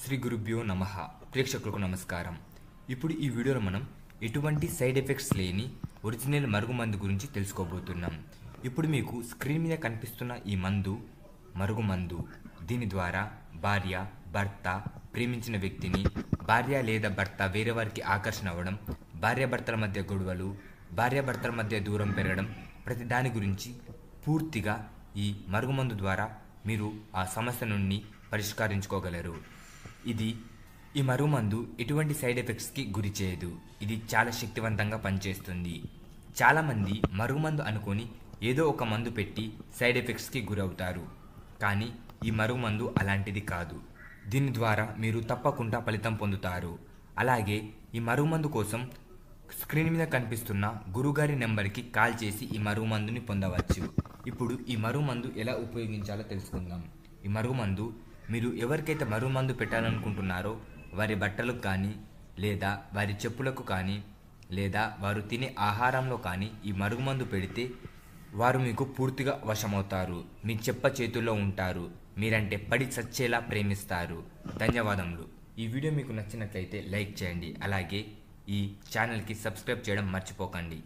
శ్రీ గురుభ్యో నమః. ప్రేక్షకులకు నమస్కారం. ఇప్పుడు ఈ వీడియోలో మనం ఎటువంటి సైడ్ ఎఫెక్ట్స్ లేని ఒరిజినల్ మరుగుమందు గురించి తెలుసుకోబోతున్నాం. ఇప్పుడు మీకు స్క్రీన్ మీద కనిపిస్తున్న ఈ మందు మరుగుమందు. దీని ద్వారా భార్య, భర్త, ప్రేమించిన వ్యక్తిని భార్య లేదా భర్త వేరే వారికి ఆకర్షణ అవ్వడం, భార్యాభర్తల మధ్య గొడవలు, భార్యాభర్తల మధ్య దూరం పెరగడం, ప్రతి దాని గురించి పూర్తిగా ఈ మరుగుమందు ద్వారా మీరు ఆ సమస్య నుండి పరిష్కరించుకోగలరు. ఈ మరుగుమందు ఎటువంటి సైడ్ ఎఫెక్ట్స్కి గురి చేయదు. ఇది చాలా శక్తివంతంగా పనిచేస్తుంది. చాలామంది మరుగుమందు అనుకొని ఏదో ఒక మందు పెట్టి సైడ్ ఎఫెక్ట్స్కి గురవుతారు. కానీ ఈ మరుగుమందు అలాంటిది కాదు. దీని ద్వారా మీరు తప్పకుండా ఫలితం పొందుతారు. అలాగే ఈ మరుగుమందు కోసం స్క్రీన్ మీద కనిపిస్తున్న గురుగారి నెంబర్కి కాల్ చేసి ఈ మరుగుమందుని పొందవచ్చు. ఇప్పుడు ఈ మరుగుమందు ఎలా ఉపయోగించాలో తెలుసుకుందాం. ఈ మరుగుమందు మీరు ఎవరికైతే మరుగుమందు పెట్టాలనుకుంటున్నారో వారి బట్టలకు కానీ, లేదా వారి చెప్పులకు కానీ, లేదా వారు తినే ఆహారంలో కానీ ఈ మరుగుమందు పెడితే వారు మీకు పూర్తిగా వశమవుతారు. మీ చెప్ప చేతుల్లో ఉంటారు. మీరంటే పడి చచ్చేలా ప్రేమిస్తారు. ధన్యవాదములు. ఈ వీడియో మీకు నచ్చినట్లయితే లైక్ చేయండి. అలాగే ఈ ఛానల్కి సబ్స్క్రైబ్ చేయడం మర్చిపోకండి.